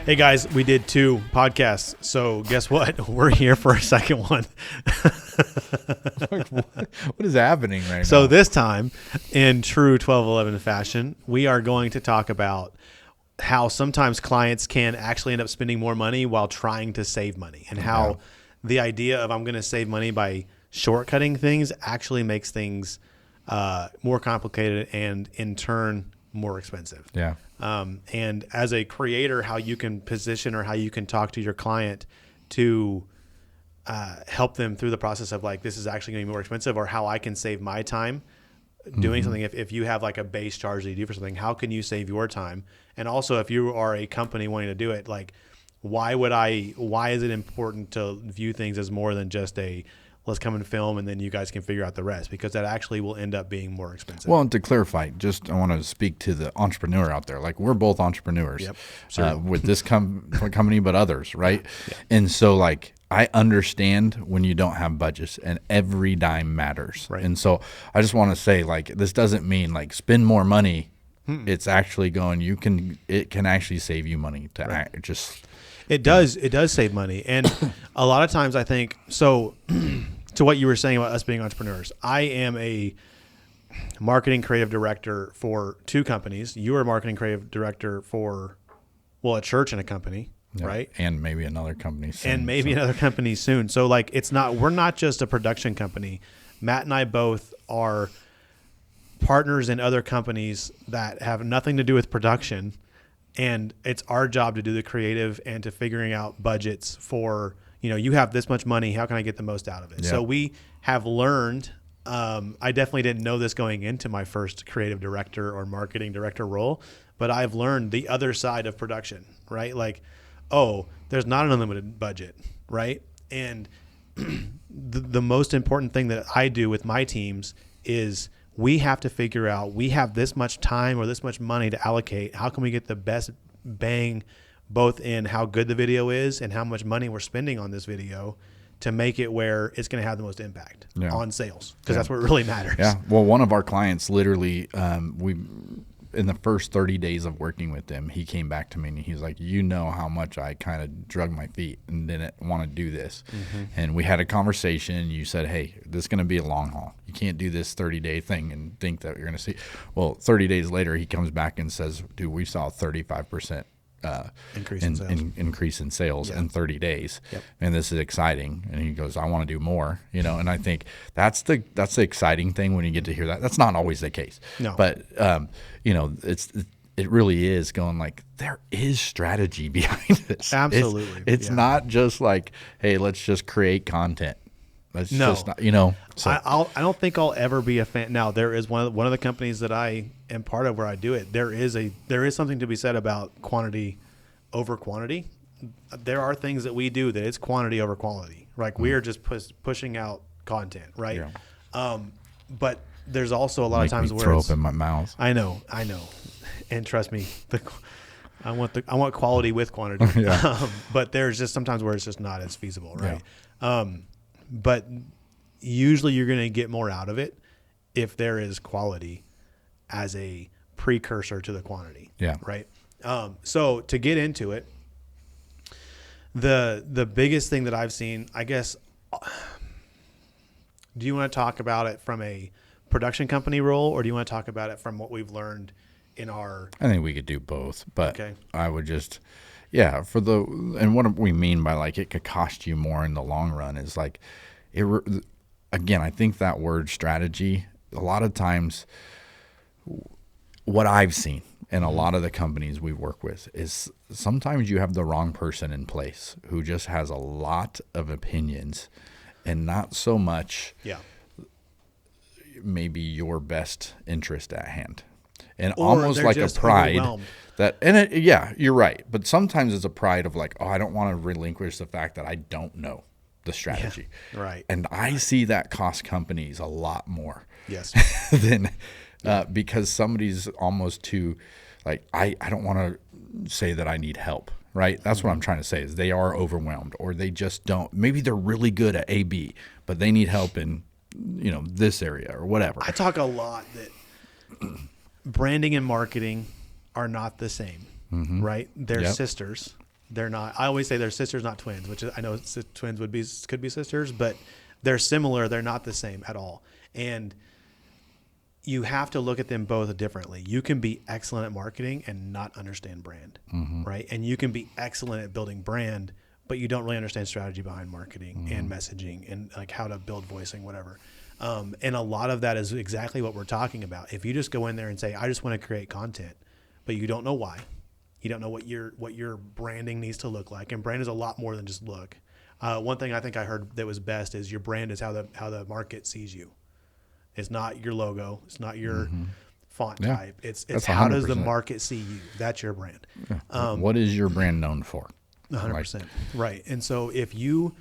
Hey guys, we did 2 podcasts, so guess what? We're here for a second one. What is happening right now? So this time, in true 1211 fashion, we are going to talk about how sometimes clients can actually end up spending more money while trying to save money, and how the idea of I'm going to save money by shortcutting things actually makes things more complicated and in turn more expensive. Yeah. And as a creator, how you can position or how you can talk to your client to help them through the process of like, this is actually going to be more expensive, or how I can save my time doing something. If you have like a base charge that you do for something, how can you save your time? And also if you are a company wanting to do it, like why is it important to view things as more than just a, let's come and film and then you guys can figure out the rest, because that actually will end up being more expensive. Well, and to clarify, I want to speak to the entrepreneur out there. Like, we're both entrepreneurs. Yep, sure. With this company, but others, right? Yeah. And so, like, I understand when you don't have budgets and every dime matters. Right. And so I just want to say, like, this doesn't mean like spend more money. It's actually going, it can actually save you money to It does save money. And a lot of times I think, so to what you were saying about us being entrepreneurs, I am a marketing creative director for 2 companies. You are a marketing creative director for, well, a church and a company, right? And maybe another company soon. Another company soon. So like, we're not just a production company. Matt and I both are partners in other companies that have nothing to do with production. And it's our job to do the creative and to figuring out budgets for, you have this much money, how can I get the most out of it? Yeah. So we have learned, I definitely didn't know this going into my first creative director or marketing director role, but I've learned the other side of production, right? Like, oh, there's not an unlimited budget, right? And the most important thing that I do with my teams is we have to figure out, we have this much time or this much money to allocate. How can we get the best bang both in how good the video is and how much money we're spending on this video to make it where it's going to have the most impact on sales? Because that's what really matters. Yeah. Well, one of our clients literally, in the first 30 days of working with them, he came back to me and he's like, how much I kind of drug my feet and didn't want to do this. And we had a conversation and you said, hey, this is going to be a long haul. You can't do this 30-day thing and think that you're going to see. Well, 30 days later, he comes back and says, dude, we saw a 35% increase in sales in 30 days. Yep. And this is exciting. And he goes, I want to do more, and I think that's the exciting thing when you get to hear that. That's not always the case. No. But, it really is going like, there is strategy behind this. Absolutely. It's not just like, hey, let's just create content. That's just not, So. I don't think I'll ever be a fan. Now, there is one of the companies that I am part of where I do it. There is something to be said about quantity over quantity. There are things that we do that it's quantity over quality. Like we are just pushing out content, right? Yeah. But there's also a lot of times where throw up in my mouth. I know, and trust me, I want quality with quantity. But there's just sometimes where it's just not as feasible, right? Yeah. But usually you're going to get more out of it if there is quality as a precursor to the quantity. Yeah. Right. So to get into it, the biggest thing that I've seen, I guess, do you want to talk about it from a production company role, or do you want to talk about it from what we've learned in our? I think we could do both, but okay. I would just, and what we mean by like it could cost you more in the long run is like, again, I think that word strategy, a lot of times what I've seen in a lot of the companies we work with is sometimes you have the wrong person in place who just has a lot of opinions and not so much maybe your best interest at hand. And or almost like a pride you're right. But sometimes it's a pride of like, oh, I don't want to relinquish the fact that I don't know the strategy. Yeah, right. And I see that cost companies a lot more. Yes. than because somebody's almost too like, I don't want to say that I need help. Right. That's what I'm trying to say is they are overwhelmed or they just don't. Maybe they're really good at A/B, but they need help in, this area or whatever. I talk a lot that branding and marketing are not the same, right? They're sisters. They're not. I always say they're sisters, not twins, which is, I know twins could be sisters, but they're similar. They're not the same at all. And you have to look at them both differently. You can be excellent at marketing and not understand brand, right? And you can be excellent at building brand, but you don't really understand strategy behind marketing and messaging and like how to build voicing, whatever. And a lot of that is exactly what we're talking about. If you just go in there and say, I just want to create content, but you don't know why, you don't know what your branding needs to look like. And brand is a lot more than just look. One thing I think I heard that was best is your brand is how the market sees you. It's not your logo. It's not your font type. It's how does the market see you? That's your brand. What is your brand known for? 100%. Right. And so if you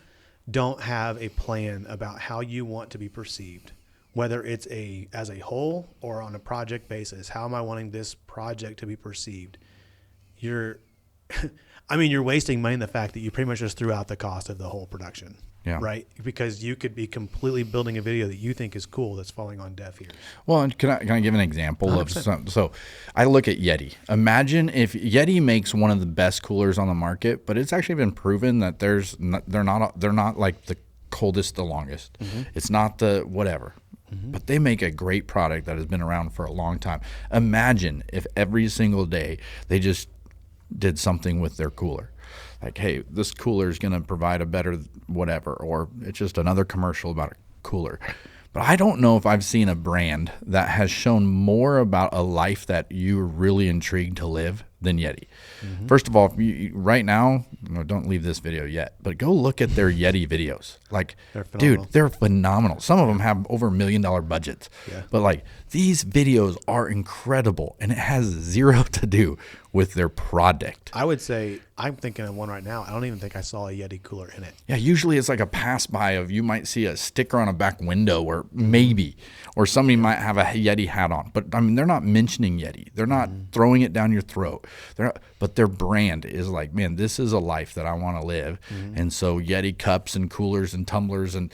don't have a plan about how you want to be perceived, whether it's as a whole or on a project basis, how am I wanting this project to be perceived? You're wasting money in the fact that you pretty much just threw out the cost of the whole production. Yeah. Right. Because you could be completely building a video that you think is cool that's falling on deaf ears. Well, can I give an example 100%. of some? So I look at Yeti. Imagine if Yeti makes one of the best coolers on the market, but it's actually been proven that they're not like the coldest, the longest. It's not the whatever. But they make a great product that has been around for a long time. Imagine if every single day they just did something with their cooler. Like, hey, this cooler is going to provide a better whatever, or it's just another commercial about a cooler. But I don't know if I've seen a brand that has shown more about a life that you're really intrigued to live than Yeti. First of all, right now, don't leave this video yet, but go look at their Yeti videos. Like, dude, they're phenomenal. Some of them have over $1 million budgets. Yeah. But like, these videos are incredible, and it has zero to do with their product. I would say, I'm thinking of one right now. I don't even think I saw a Yeti cooler in it. Yeah, usually it's like a pass by of you might see a sticker on a back window or somebody might have a Yeti hat on. But I mean, they're not mentioning Yeti. They're not throwing it down your throat. But their brand is like, man, this is a life that I want to live. And so Yeti cups and coolers and tumblers and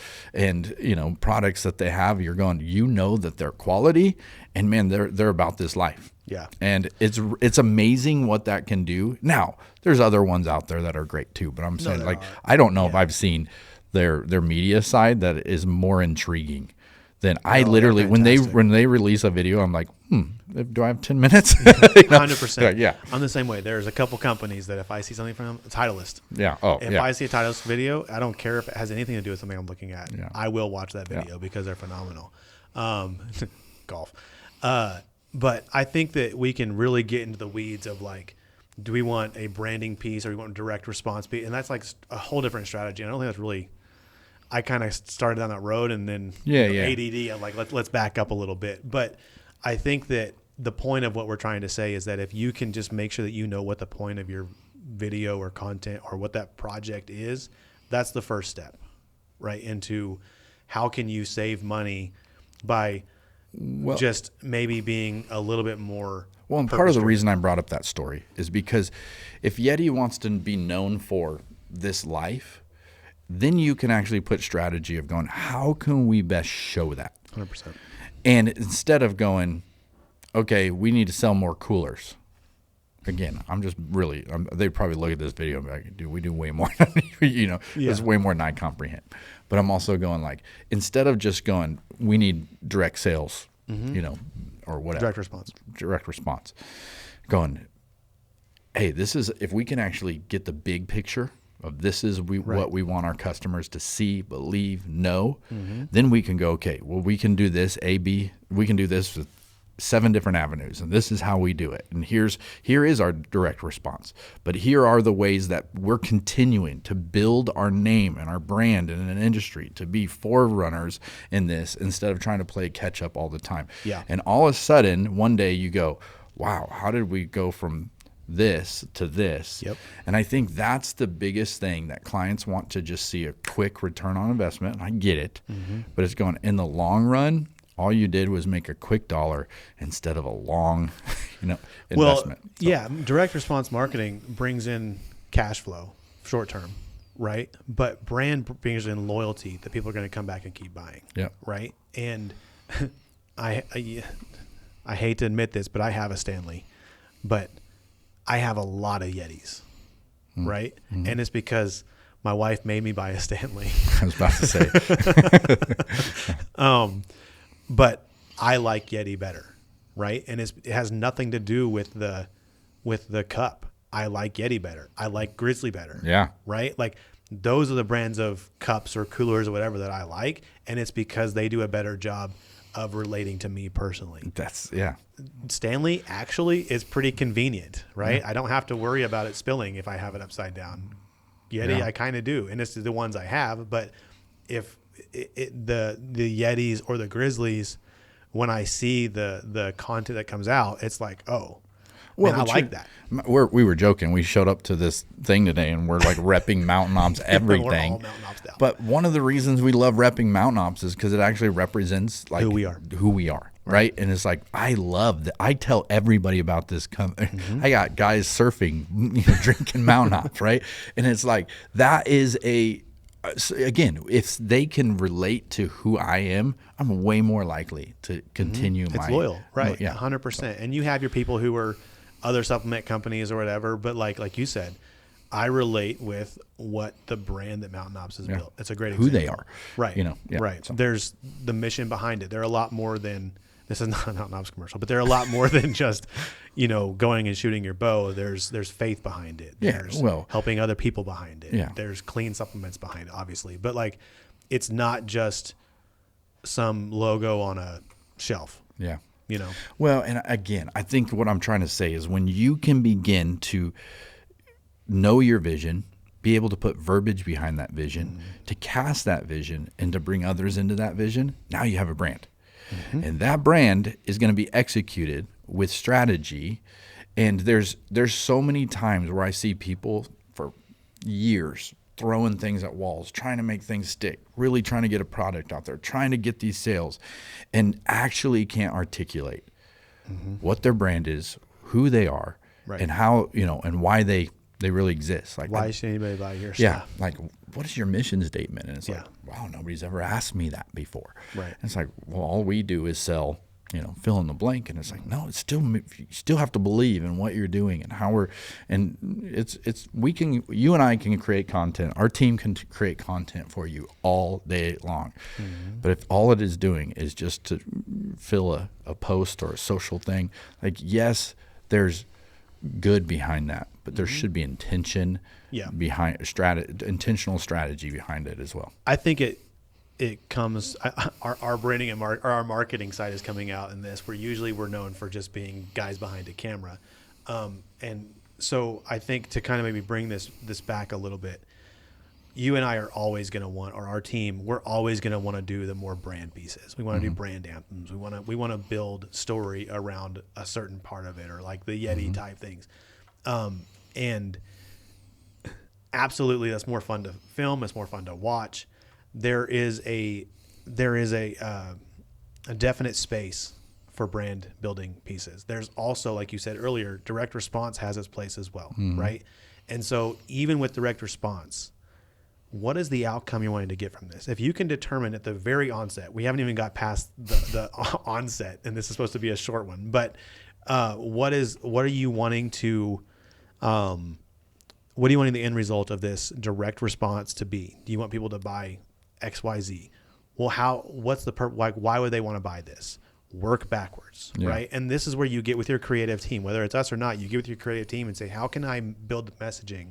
products that they have, you're going, that they're quality, and man, they're about this life. Yeah. And it's amazing what that can do. Now, there's other ones out there that are great too, but I'm saying I don't know if I've seen their media side that is more intriguing than I literally when they release a video, I'm like, do I have 10 minutes? 100%. Yeah. I'm the same way. There's a couple companies that if I see something from them, Titleist. Yeah. If I see a Titleist video, I don't care if it has anything to do with something I'm looking at. Yeah. I will watch that video because they're phenomenal. Golf. But I think that we can really get into the weeds of like, do we want a branding piece or do we want a direct response piece? And that's like a whole different strategy. And I don't think that's really, I kind of started down that road and then ADD, I'm like, let's back up a little bit. But I think that the point of what we're trying to say is that if you can just make sure that you know what the point of your video or content or what that project is, that's the first step, right? Into how can you save money by just maybe being a little bit more. Well, and part of the reason I brought up that story is because if Yeti wants to be known for this life, then you can actually put strategy of going, how can we best show that? 100%. And instead of going, okay, we need to sell more coolers. Again, they probably look at this video and be like, dude, we do way more, there's way more than I comprehend. But I'm also going like, instead of just going, we need direct sales, or whatever. Direct response. Going, hey, this is, if we can actually get the big picture of this is what we want our customers to see, believe, know, then we can go, okay, well, we can do this, we can do this with 7 different avenues, and this is how we do it. And here is our direct response. But here are the ways that we're continuing to build our name and our brand in an industry to be forerunners in this instead of trying to play catch up all the time. Yeah. And all of a sudden, one day you go, wow, how did we go from this to this? Yep. And I think that's the biggest thing that clients want to just see a quick return on investment. And I get it, but it's going in the long run. All you did was make a quick dollar instead of a long, investment. Yeah, direct response marketing brings in cash flow, short term, right? But brand brings in loyalty that people are going to come back and keep buying. Yeah. Right. And I hate to admit this, but I have a Stanley, but I have a lot of Yetis. right? And it's because my wife made me buy a Stanley. I was about to say. But I like Yeti better, right? And it has nothing to do with the cup. I like Yeti better. I like Grizzly better. Yeah. Right? Like those are the brands of cups or coolers or whatever that I like, and it's because they do a better job of relating to me personally. Stanley actually is pretty convenient, right? I don't have to worry about it spilling if I have it upside down. Yeti, I kind of do, and it's the ones I have. But if the Yetis or the Grizzlies, when I see the content that comes out, it's like, oh, well, I like that. We were joking. We showed up to this thing today, and we're like repping Mountain Ops everything. We're all Mountain Ops down. But one of the reasons we love repping Mountain Ops is because it actually represents like who we are, right? And it's like I love that. I tell everybody about this. I got guys surfing, drinking Mountain Ops, right? And it's like that is again, if they can relate to who I am, I'm way more likely to continue It's loyal, right? Yeah, 100%. And you have your people who are other supplement companies or whatever, but like you said, I relate with what the brand that Mountain Ops has built. It's a great example. Who they are, right? Right. So. There's the mission behind it. They're a lot more than this is not a Mountain Ops commercial, but they're a lot more than just going and shooting your bow. There's faith behind it. There's helping other people behind it. Yeah. There's clean supplements behind it, obviously, but like it's not just some logo on a shelf. Yeah. Well, and again, I think what I'm trying to say is when you can begin to know your vision, be able to put verbiage behind that vision, to cast that vision, and to bring others into that vision, now you have a brand. And that brand is going to be executed with strategy. And there's so many times where I see people for years throwing things at walls, trying to make things stick, really trying to get a product out there, trying to get these sales, and actually can't articulate what their brand is, who they are, and how, and why they really exist. Like, why should anybody buy your stuff? Yeah, like, what is your mission statement? And it's like, wow, nobody's ever asked me that before. Right. And it's like, well, all we do is sell, fill in the blank. And it's like, no, it's still, you still have to believe in what you're doing and how you and I can create content. Our team can create content for you all day long. But if all it is doing is just to fill a post or a social thing, like, yes, there's good behind that, but there should be intention behind intentional strategy behind it as well. I think it comes our branding and our marketing side is coming out in this. We're known for just being guys behind a camera, and so I think to kind of maybe bring this back a little bit, you and I are always going to want, or our team, we're always going to want to do the more brand pieces. We want to do brand anthems. We want to build story around a certain part of it, or like the Yeti type things, and absolutely that's more fun to film. It's more fun to watch. There is a definite space for brand building pieces. There's also, like you said earlier, direct response has its place as well, right? And so even with direct response, what is the outcome you're wanting to get from this? If you can determine at the very onset, we haven't even got past the onset, and this is supposed to be a short one, but what are you wanting to what are you wanting the end result of this direct response to be? Do you want people to buy XYZ? Well, what's the why would they want to buy this? Work backwards, right? And this is where you get with your creative team, whether it's us or not, you get with your creative team and say, how can I build the messaging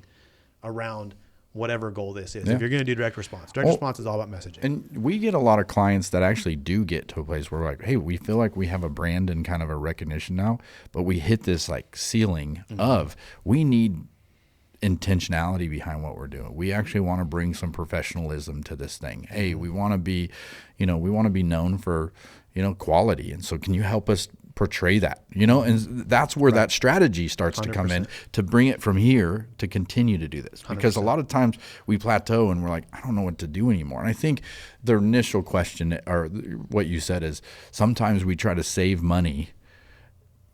around whatever goal this is? If you're going to do direct response is all about messaging. And we get a lot of clients that actually do get to a place where we're like, hey, we feel like we have a brand and kind of a recognition now, but we hit this like ceiling of we need intentionality behind what we're doing. We actually want to bring some professionalism to this thing. Hey, we want to be, we want to be known for, quality. And so can you help us portray that, and that's where that strategy starts 100%. To come in to bring it from here to continue to do this, because 100%. A lot of times we plateau and we're like, I don't know what to do anymore. And I think the initial question or what you said is sometimes we try to save money,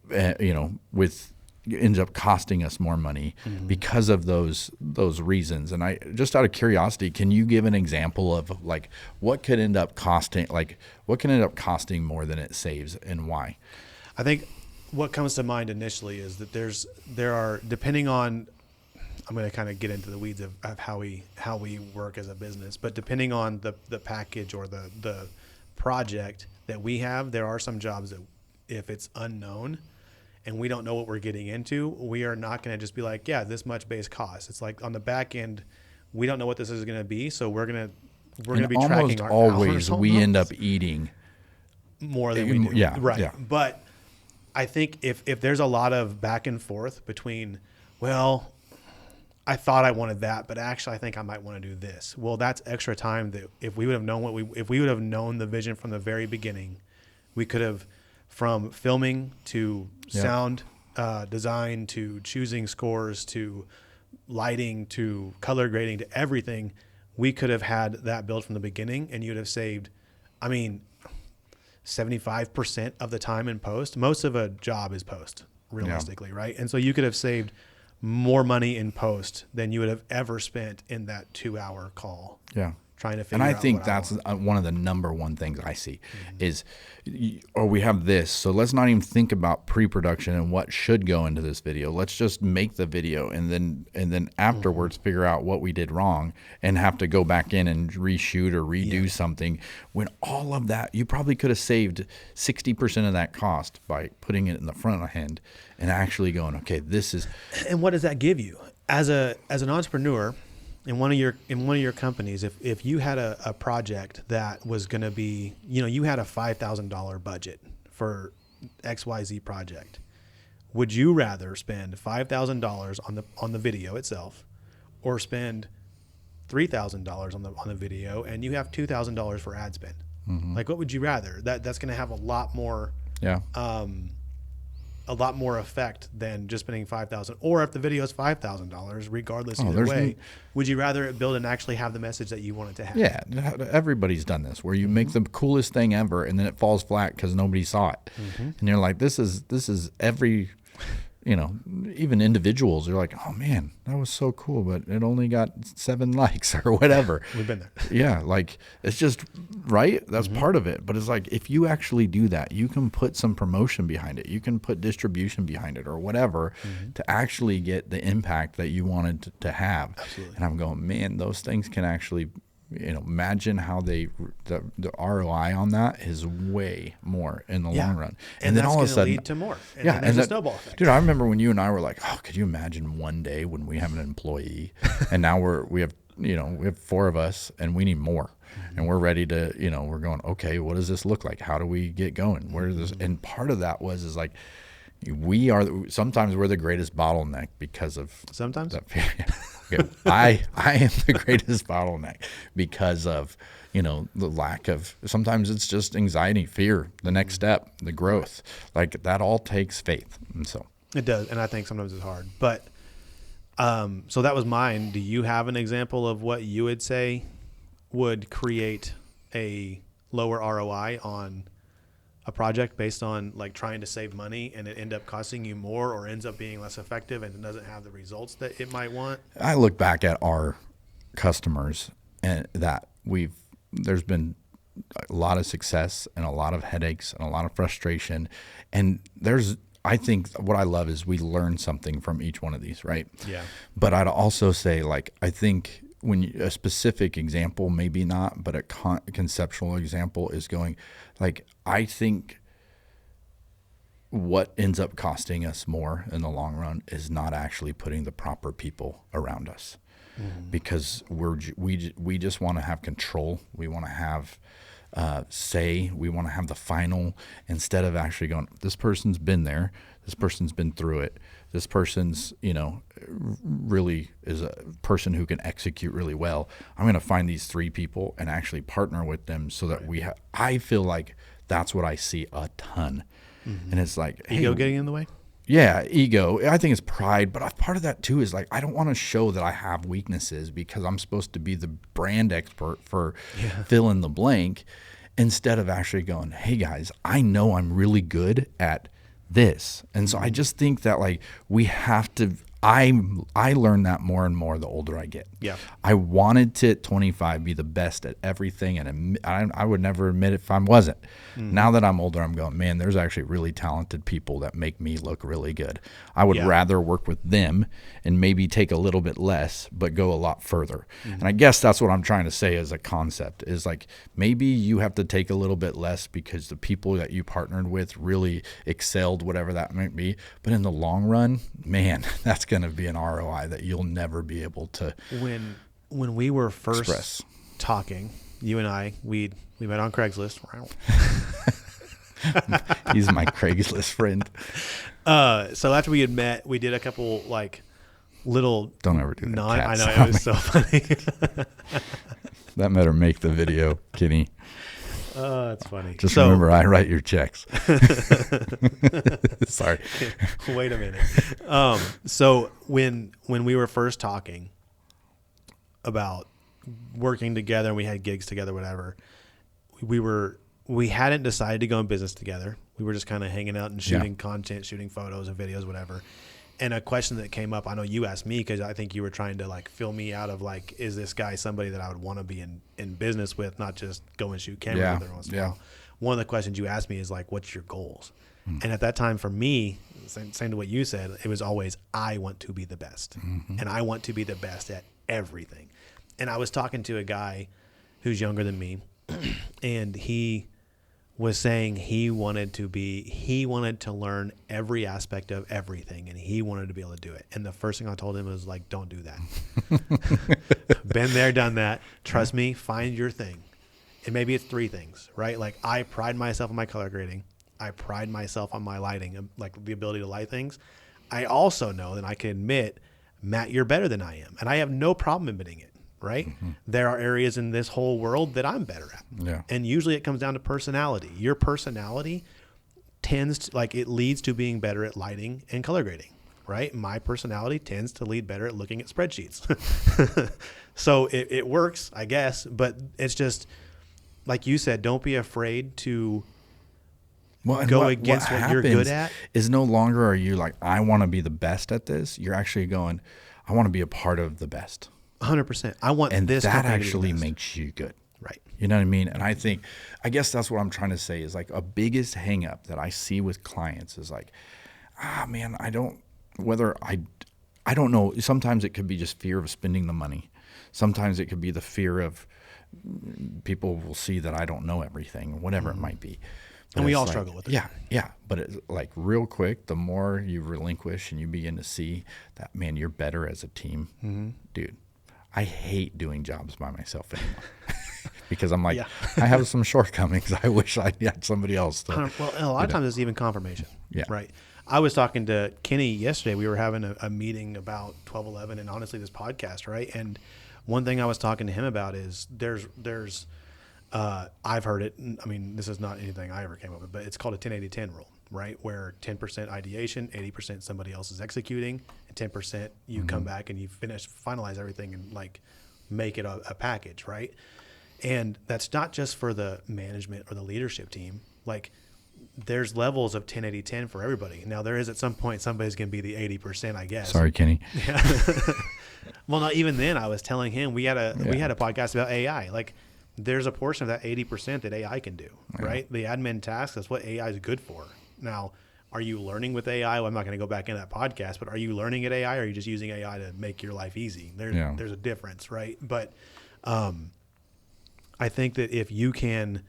with ends up costing us more money because of those reasons. And I just out of curiosity, can you give an example of like what could end up costing more than it saves and why? I think what comes to mind initially is that there are, depending on, I'm gonna kind of get into the weeds of how we work as a business. But depending on the package or the project that we have, there are some jobs that if it's unknown and we don't know what we're getting into, we are not going to just be like, yeah, this much base cost. It's like on the back end, we don't know what this is going to be, so we're going to be tracking our always hours we end up eating more than we do. Yeah, right. yeah. But I think if there's a lot of back and forth between, well, I thought I wanted that, but actually I think I might want to do this. Well, that's extra time that if we would have known if we would have known the vision from the very beginning, we could have, from filming to sound design to choosing scores to lighting to color grading to everything, we could have had that built from the beginning, and you'd have saved, 75% of the time in post. Most of a job is post, realistically, right? And so you could have saved more money in post than you would have ever spent in that 2-hour call. Yeah. Trying to figure and out I think what that's I want. one of the number one things I see is, or we have this, so let's not even think about pre-production and what should go into this video. Let's just make the video and then afterwards figure out what we did wrong and have to go back in and reshoot or redo something. When all of that, you probably could have saved 60% of that cost by putting it in the front end and actually going, okay, this is. And what does that give you as an entrepreneur? In one of your companies, if you had a project that was going to be, you had a $5,000 budget for XYZ project, would you rather spend $5,000 on the video itself, or spend $3,000 on the video and you have $2,000 for ad spend? Like, what would you rather? That's going to have a lot more effect than just spending $5,000. Or if the video is $5,000, regardless either way, would you rather it build and actually have the message that you want it to have? Yeah, everybody's done this where you make the coolest thing ever and then it falls flat because nobody saw it, and you're like, this is every. Even individuals are like, oh man, that was so cool, but it only got 7 likes or whatever. We've been there. Yeah, like it's just right. That's part of it. But it's like if you actually do that, you can put some promotion behind it. You can put distribution behind it or whatever to actually get the impact that you wanted to have. Absolutely. And I'm going, man, those things can actually. Imagine how the ROI on that is way more in the long run, and then all of a sudden lead to more. And and there's a snowball effect. Dude, I remember when you and I were like, oh, could you imagine one day when we have an employee, and now we have 4 of us and we need more, and we're ready to we're going, okay, what does this look like? How do we get going? Where is this? And part of that is like. Sometimes we're the greatest bottleneck because of sometimes. I am the greatest bottleneck because of the lack of. Sometimes it's just anxiety, fear, the next step, the growth. Like that all takes faith, and so it does. And I think sometimes it's hard. But so that was mine. Do you have an example of what you would say would create a lower ROI on a project based on like trying to save money and it end up costing you more, or ends up being less effective and it doesn't have the results that it might want? I look back at our customers and that there's been a lot of success and a lot of headaches and a lot of frustration. And I think what I love is we learn something from each one of these, right? Yeah. But I'd also say, like, I think a specific example, maybe not, but a conceptual example is going, like, I think what ends up costing us more in the long run is not actually putting the proper people around us, because we just want to have control. We want to have say. We want to have the final, instead of actually going, this person's been there. This person's been through it. This person's, really is a person who can execute really well. I'm going to find these 3 people and actually partner with them so that I feel like that's what I see a ton. And it's like, Ego getting in the way? Yeah, ego. I think it's pride, but part of that too is like, I don't want to show that I have weaknesses because I'm supposed to be the brand expert for fill in the blank, instead of actually going, hey guys, I know I'm really good at this. And so I just think that, like, we have to, I learn that more and more the older I get. Yeah. I wanted to at 25 be the best at everything, and I would never admit it if I wasn't. Now that I'm older, I'm going, man, there's actually really talented people that make me look really good. I would rather work with them and maybe take a little bit less, but go a lot further. And I guess that's what I'm trying to say as a concept is like maybe you have to take a little bit less because the people that you partnered with really excelled, whatever that might be. But in the long run, man, that's going to be an ROI that you'll never be able to when we were first express. Talking, you and I, we met on Craigslist. He's my Craigslist friend. So after we had met, we did a couple like little. Don't ever do that. I know, it was so funny. That better make the video, Kenny. Oh, that's funny. Just remember, I write your checks. Sorry. Wait a minute. So when we were first talking about working together and we had gigs together, whatever, we hadn't decided to go in business together. We were just kind of hanging out and shooting content, shooting photos and videos, whatever. And a question that came up, I know you asked me because I think you were trying to like fill me out of like, is this guy somebody that I would want to be in business with, not just go and shoot cameras with every once in a while. One of the questions you asked me is like, what's your goals? And at that time for me, same to what you said, it was always, I want to be the best. And I want to be the best at everything. And I was talking to a guy who's younger than me, and he was saying he wanted to learn every aspect of everything, and he wanted to be able to do it. And the first thing I told him was like, don't do that. Been there, done that. Trust me, find your thing. And maybe it's 3 things, right? Like I pride myself on my color grading. I pride myself on my lighting, like the ability to light things. I also know that I can admit, Matt, you're better than I am. And I have no problem admitting it. Right? There are areas in this whole world that I'm better at. Yeah. And usually it comes down to personality. Your personality tends to, like, it leads to being better at lighting and color grading, right? My personality tends to lead better at looking at spreadsheets. So it works, I guess, but it's just, like you said, don't be afraid to go against what you're good at. Is no longer are you like, I want to be the best at this. You're actually going, I want to be a part of the best. 100%. I want this. And that actually makes you good. Right. You know what I mean? And I guess that's what I'm trying to say is like a biggest hang up that I see with clients is like, man, I don't know. Sometimes it could be just fear of spending the money. Sometimes it could be the fear of people will see that I don't know everything or whatever it might be. But and we all struggle with it. Yeah. But it's like real quick, the more you relinquish and you begin to see that, man, you're better as a team, dude. I hate doing jobs by myself anymore because I'm like, I have some shortcomings. I wish I had somebody else. Well, a lot of times it's even confirmation. Yeah. Right. I was talking to Kenny yesterday. We were having a meeting about 1211 and honestly this podcast, right? And one thing I was talking to him about is there's I've heard it. I mean, this is not anything I ever came up with, but it's called a 10-80-10 rule, right? Where 10% ideation, 80% somebody else is executing, and 10% you come back and you finalize everything and like make it a package, right? And that's not just for the management or the leadership team. Like there's levels of 10-80-10 for everybody. Now there is at some point somebody's going to be the 80%, I guess. Sorry, Kenny. Yeah. Well, not even then. I was telling him we had a podcast about AI. Like there's a portion of that 80% that AI can do, right? The admin tasks, that's what AI is good for. Now, are you learning with AI? Well, I'm not going to go back in that podcast, but are you learning at AI or are you just using AI to make your life easy? There's a difference, right? But I think that if you can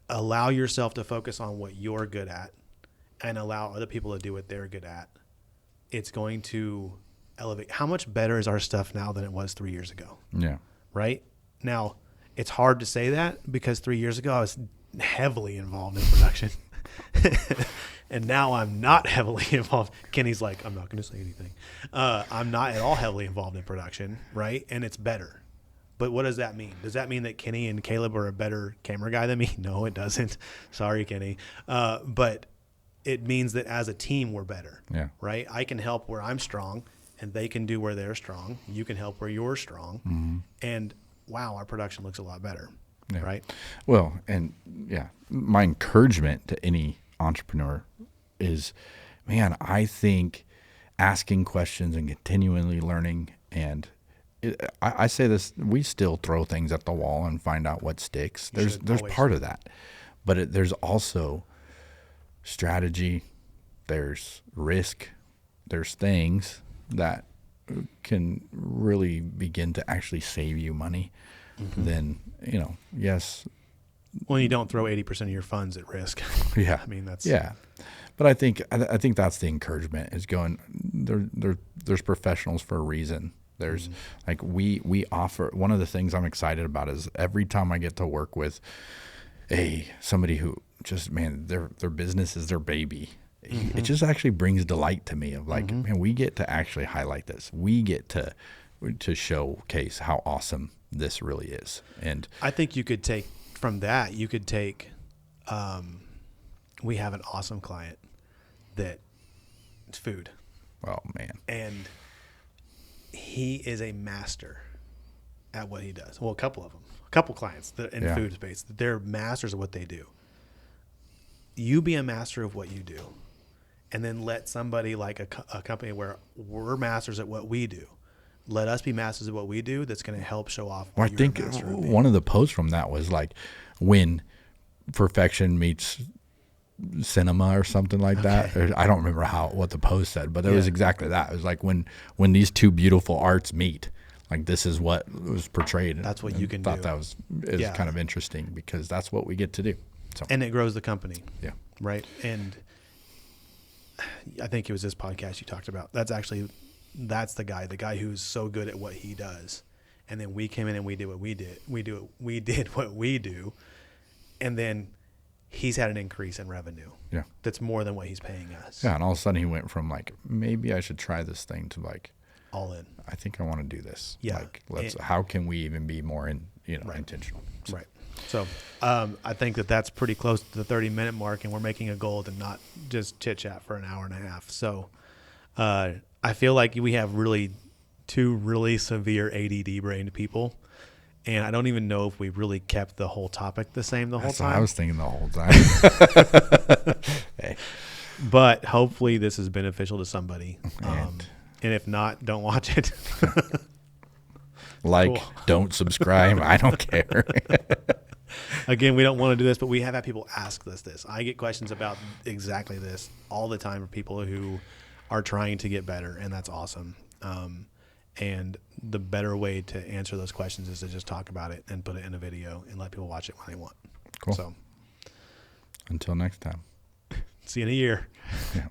allow yourself to focus on what you're good at and allow other people to do what they're good at, it's going to elevate. How much better is our stuff now than it was 3 years ago? Yeah. Right? Now, it's hard to say that because 3 years ago I was heavily involved in production. And now I'm not heavily involved. Kenny's like, I'm not going to say anything. I'm not at all heavily involved in production, right? And it's better. But what does that mean? Does that mean that Kenny and Caleb are a better camera guy than me? No, it doesn't. Sorry, Kenny. But it means that as a team, we're better, right? I can help where I'm strong, and they can do where they're strong. You can help where you're strong. And, wow, our production looks a lot better, right? Well, and, my encouragement to any entrepreneur is, man, I think asking questions and continually learning. And I say this, we still throw things at the wall and find out what sticks. There's part of that, but there's also strategy, there's risk, there's things that can really begin to actually save you money. Then, yes. Well, you don't throw 80% of your funds at risk. Yeah. I mean, that's. Yeah. But I think that's the encouragement is going there's professionals for a reason. There's like we offer, one of the things I'm excited about is every time I get to work with somebody who just, man, their business is their baby. It just actually brings delight to me of like, man, we get to actually highlight this. We get to showcase how awesome this really is. And I think you could take from that, we have an awesome client that it's food. Oh man. And he is a master at what he does. Well, a couple clients that in food space, they're masters of what they do. You be a master of what you do, and then let somebody like a company where we're masters at what we do. Let us be masters of what we do. That's going to help show off. Well, I think one of the posts from that was like when perfection meets cinema or something like that. I don't remember what the post said, but it was exactly that. It was like when these two beautiful arts meet, like this is what was portrayed. That's what you can do. I do. thought that was kind of interesting because that's what we get to do. So. And it grows the company. Yeah. Right. And I think it was this podcast you talked about. That's the guy who's so good at what he does. And then we came in and we did what we did. We did what we do. And then he's had an increase in revenue. Yeah. That's more than what he's paying us. Yeah. And all of a sudden he went from like, maybe I should try this thing to like, all in. I think I want to do this. Yeah. Like how can we even be more intentional? So. Right. So I think that's pretty close to the 30-minute mark, and we're making a goal to not just chit-chat for an hour and a half. So I feel like we have two really severe ADD-brained people, and I don't even know if we really kept the whole topic the same the whole time. I was thinking the whole time. Hey. But hopefully this is beneficial to somebody. And if not, don't watch it. Cool. Don't subscribe. I don't care. Again, we don't want to do this, but we have had people ask us this. I get questions about exactly this all the time from people who are trying to get better, and that's awesome. And the better way to answer those questions is to just talk about it and put it in a video and let people watch it when they want. Cool. So, until next time. See you in a year. Yeah.